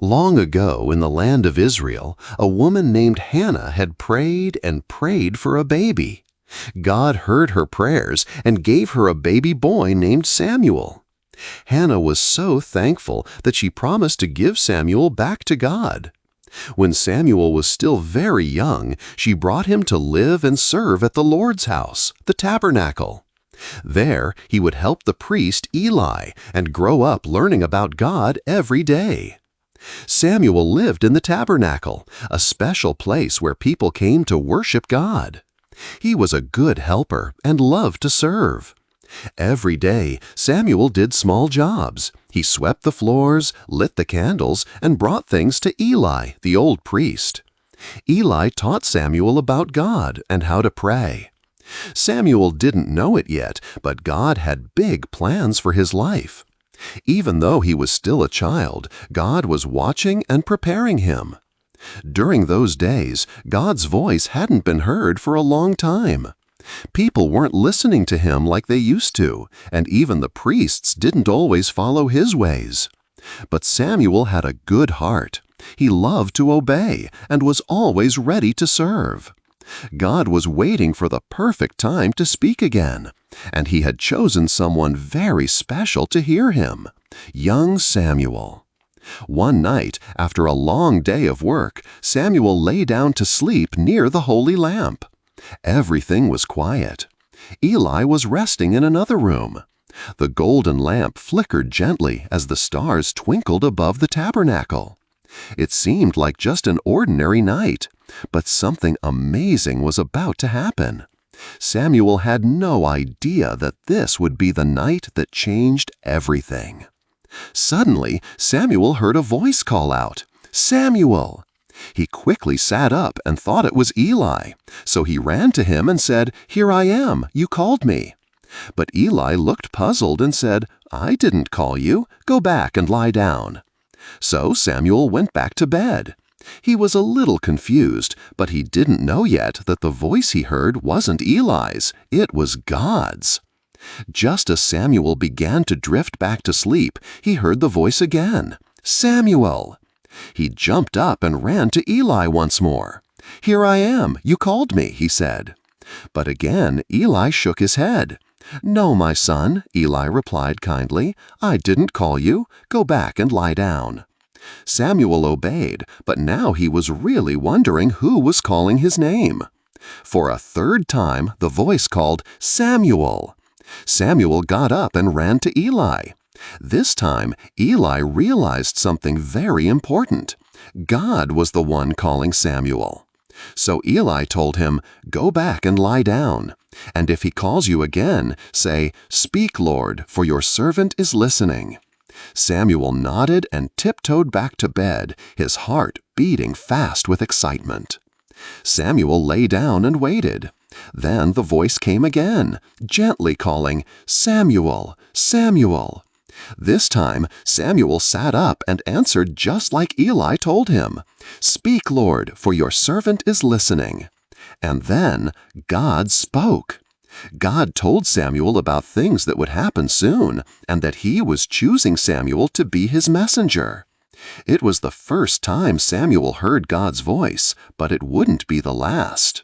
Long ago in the land of Israel, a woman named Hannah had prayed and prayed for a baby. God heard her prayers and gave her a baby boy named Samuel. Hannah was so thankful that she promised to give Samuel back to God. When Samuel was still very young, she brought him to live and serve at the Lord's house, the Tabernacle. There, he would help the priest Eli and grow up learning about God every day. Samuel lived in the Tabernacle, a special place where people came to worship God. He was a good helper and loved to serve. Every day, Samuel did small jobs. He swept the floors, lit the candles, and brought things to Eli, the old priest. Eli taught Samuel about God and how to pray. Samuel didn't know it yet, but God had big plans for his life. Even though he was still a child, God was watching and preparing him. During those days, God's voice hadn't been heard for a long time. People weren't listening to him like they used to, and even the priests didn't always follow his ways. But Samuel had a good heart. He loved to obey and was always ready to serve. God was waiting for the perfect time to speak again, and he had chosen someone very special to hear him, young Samuel. One night, after a long day of work, Samuel lay down to sleep near the holy lamp. Everything was quiet. Eli was resting in another room. The golden lamp flickered gently as the stars twinkled above the tabernacle. It seemed like just an ordinary night, but something amazing was about to happen. Samuel had no idea that this would be the night that changed everything. Suddenly, Samuel heard a voice call out, "Samuel!" He quickly sat up and thought it was Eli, so he ran to him and said, "Here I am, you called me." But Eli looked puzzled and said, "I didn't call you. Go back and lie down." So Samuel went back to bed. He was a little confused, but he didn't know yet that the voice he heard wasn't Eli's, it was God's. Just as Samuel began to drift back to sleep, he heard the voice again, "Samuel!" He jumped up and ran to Eli once more. "Here I am, you called me," he said. But again Eli shook his head. "No, my son," Eli replied kindly, "I didn't call you. Go back and lie down." Samuel obeyed, but now he was really wondering who was calling his name. For a third time, the voice called, "Samuel!" Samuel got up and ran to Eli. This time, Eli realized something very important. God was the one calling Samuel. So Eli told him, "Go back and lie down. And if he calls you again, say, 'Speak, Lord, for your servant is listening.'" Samuel nodded and tiptoed back to bed, his heart beating fast with excitement. Samuel lay down and waited. Then the voice came again, gently calling, "Samuel, Samuel." This time, Samuel sat up and answered just like Eli told him, "Speak, Lord, for your servant is listening." And then God spoke. God told Samuel about things that would happen soon, and that he was choosing Samuel to be his messenger. It was the first time Samuel heard God's voice, but it wouldn't be the last.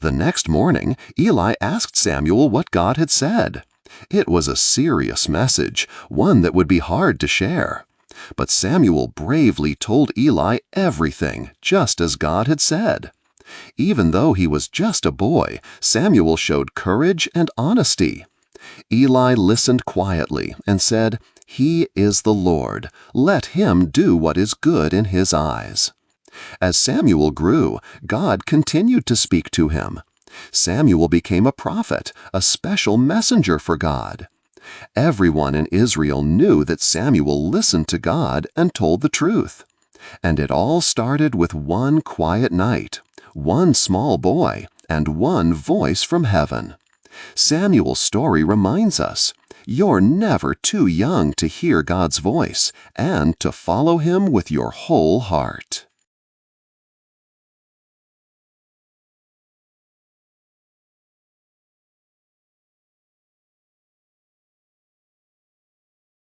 The next morning, Eli asked Samuel what God had said. It was a serious message, one that would be hard to share. But Samuel bravely told Eli everything, just as God had said. Even though he was just a boy, Samuel showed courage and honesty. Eli listened quietly and said, "He is the Lord. Let him do what is good in his eyes." As Samuel grew, God continued to speak to him. Samuel became a prophet, a special messenger for God. Everyone in Israel knew that Samuel listened to God and told the truth. And it all started with one quiet night, one small boy, and one voice from heaven. Samuel's story reminds us, you're never too young to hear God's voice and to follow him with your whole heart.